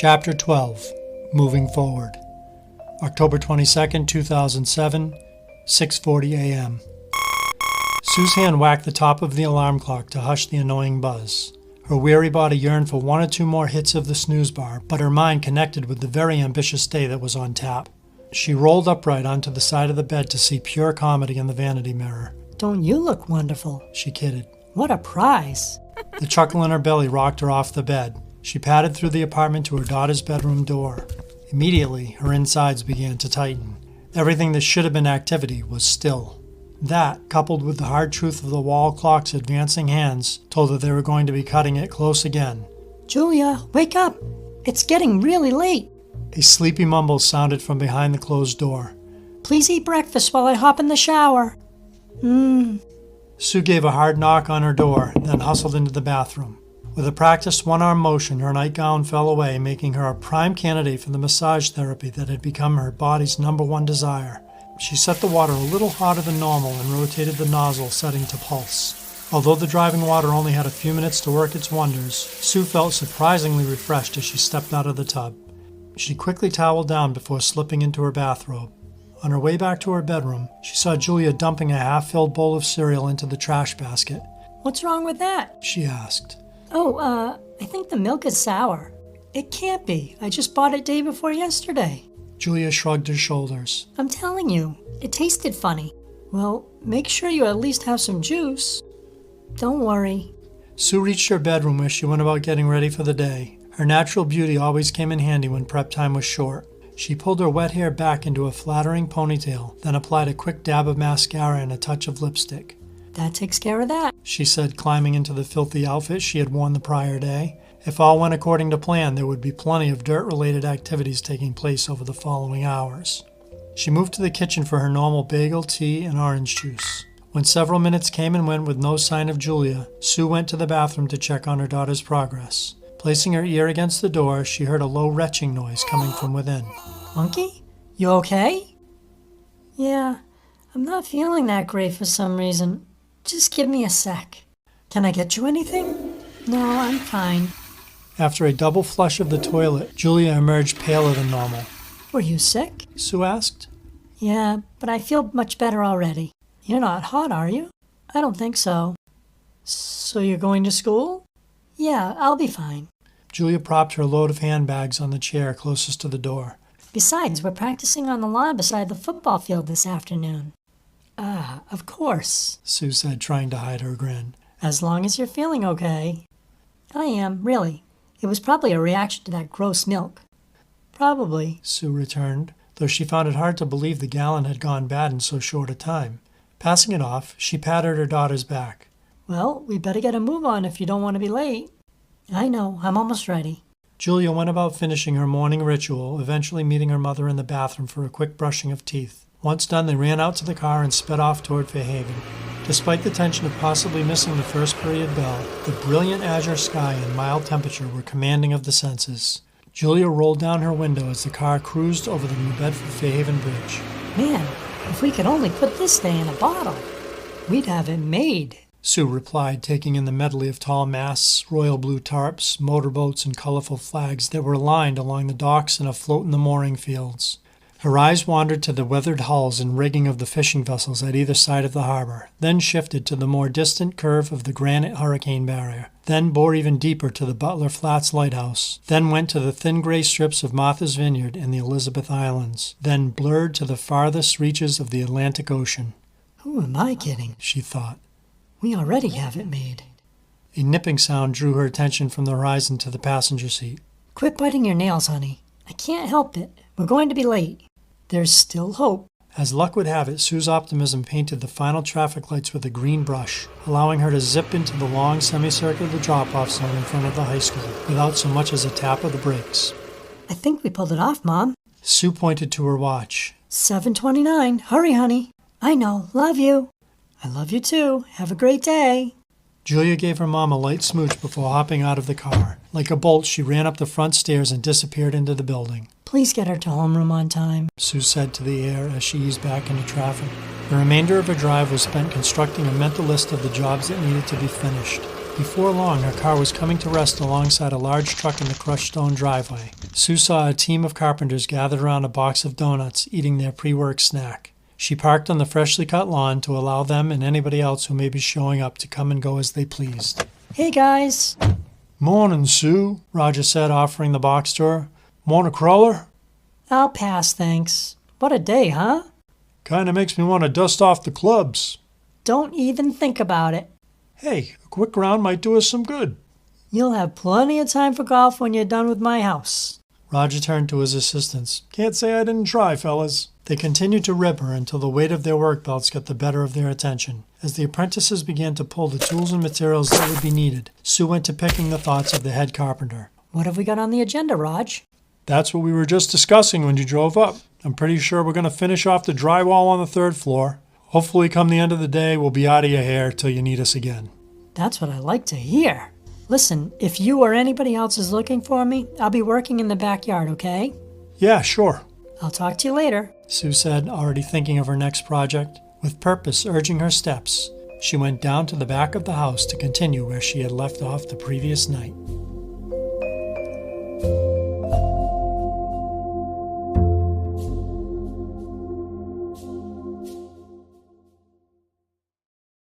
Chapter 12, Moving Forward. October 22nd, 2007, 6:40 a.m. Sue's hand whacked the top of the alarm clock to hush the annoying buzz. Her weary body yearned for one or two more hits of the snooze bar, but her mind connected with the very ambitious day that was on tap. She rolled upright onto the side of the bed to see pure comedy in the vanity mirror. "Don't you look wonderful?" she kidded. "What a prize." The chuckle in her belly rocked her off the bed. She padded through the apartment to her daughter's bedroom door. Immediately, her insides began to tighten. Everything that should have been activity was still. That, coupled with the hard truth of the wall clock's advancing hands, told her they were going to be cutting it close again. "Julia, wake up! It's getting really late." A sleepy mumble sounded from behind the closed door. "Please eat breakfast while I hop in the shower." Sue gave a hard knock on her door, then hustled into the bathroom. With a practiced one-arm motion, her nightgown fell away, making her a prime candidate for the massage therapy that had become her body's #1 desire. She set the water a little hotter than normal and rotated the nozzle, setting to pulse. Although the driving water only had a few minutes to work its wonders, Sue felt surprisingly refreshed as she stepped out of the tub. She quickly toweled down before slipping into her bathrobe. On her way back to her bedroom, she saw Julia dumping a half-filled bowl of cereal into the trash basket. "What's wrong with that?" she asked. I think the milk is sour." "It can't be. I just bought it day before yesterday." Julia shrugged her shoulders. "I'm telling you, it tasted funny." "Well, make sure you at least have some juice." "Don't worry." Sue reached her bedroom where she went about getting ready for the day. Her natural beauty always came in handy when prep time was short. She pulled her wet hair back into a flattering ponytail, then applied a quick dab of mascara and a touch of lipstick. "That takes care of that," she said, climbing into the filthy outfit she had worn the prior day. If all went according to plan, there would be plenty of dirt-related activities taking place over the following hours. She moved to the kitchen for her normal bagel, tea, and orange juice. When several minutes came and went with no sign of Julia, Sue went to the bathroom to check on her daughter's progress. Placing her ear against the door, she heard a low retching noise coming from within. "Monkey, you okay?" "Yeah, I'm not feeling that great for some reason. Just give me a sec." "Can I get you anything?" "No, I'm fine." After a double flush of the toilet, Julia emerged paler than normal. "Were you sick?" Sue asked. "Yeah, but I feel much better already." "You're not hot, are you?" "I don't think so." "So you're going to school?" "Yeah, I'll be fine." Julia propped her load of handbags on the chair closest to the door. "Besides, we're practicing on the lawn beside the football field this afternoon." "Ah, of course," Sue said, trying to hide her grin. "As long as you're feeling okay." "I am, really. It was probably a reaction to that gross milk." "Probably," Sue returned, though she found it hard to believe the gallon had gone bad in so short a time. Passing it off, she patted her daughter's back. "Well, we better get a move on if you don't want to be late." "I know. I'm almost ready." Julia went about finishing her morning ritual, eventually meeting her mother in the bathroom for a quick brushing of teeth. Once done, they ran out to the car and sped off toward Fairhaven. Despite the tension of possibly missing the first period bell, the brilliant azure sky and mild temperature were commanding of the senses. Julia rolled down her window as the car cruised over the New Bedford-Fairhaven Bridge. "Man, if we could only put this day in a bottle, we'd have it made," Sue replied, taking in the medley of tall masts, royal blue tarps, motorboats, and colorful flags that were lined along the docks and afloat in the mooring fields. Her eyes wandered to the weathered hulls and rigging of the fishing vessels at either side of the harbor, then shifted to the more distant curve of the granite hurricane barrier, then bore even deeper to the Butler Flats lighthouse, then went to the thin gray strips of Martha's Vineyard and the Elizabeth Islands, then blurred to the farthest reaches of the Atlantic Ocean. "Who am I kidding?" she thought. "We already have it made." A nipping sound drew her attention from the horizon to the passenger seat. "Quit biting your nails, honey. I can't help it. We're going to be late. There's still hope." As luck would have it, Sue's optimism painted the final traffic lights with a green brush, allowing her to zip into the long semicircular drop-off zone in front of the high school, without so much as a tap of the brakes. "I think we pulled it off, Mom." Sue pointed to her watch. 7:29. Hurry, honey. "I know. Love you." "I love you too. Have a great day." Julia gave her mom a light smooch before hopping out of the car. Like a bolt, she ran up the front stairs and disappeared into the building. "Please get her to homeroom on time," Sue said to the air as she eased back into traffic. The remainder of her drive was spent constructing a mental list of the jobs that needed to be finished. Before long, her car was coming to rest alongside a large truck in the crushed stone driveway. Sue saw a team of carpenters gathered around a box of donuts, eating their pre-work snack. She parked on the freshly cut lawn to allow them and anybody else who may be showing up to come and go as they pleased. Hey, guys. "Morning, Sue," Roger said, offering the box to her. "Want a crawler?" I'll pass, thanks. What a day, huh? Kinda makes me want to dust off the clubs. Don't even think about it. Hey, a quick round might do us some good. You'll have plenty of time for golf when you're done with my house. Roger turned to his assistants. "Can't say I didn't try, fellas." They continued to rib her until the weight of their work belts got the better of their attention. As the apprentices began to pull the tools and materials that would be needed, Sue went to picking the thoughts of the head carpenter. What have we got on the agenda, Raj? "That's what we were just discussing when you drove up. I'm pretty sure we're going to finish off the drywall on the 3rd floor. Hopefully, come the end of the day, we'll be out of your hair till you need us again." That's what I like to hear. Listen, if you or anybody else is looking for me, I'll be working in the backyard, okay? "Yeah, sure," I'll talk to you later. Sue said, already thinking of her next project. With purpose urging her steps, she went down to the back of the house to continue where she had left off the previous night.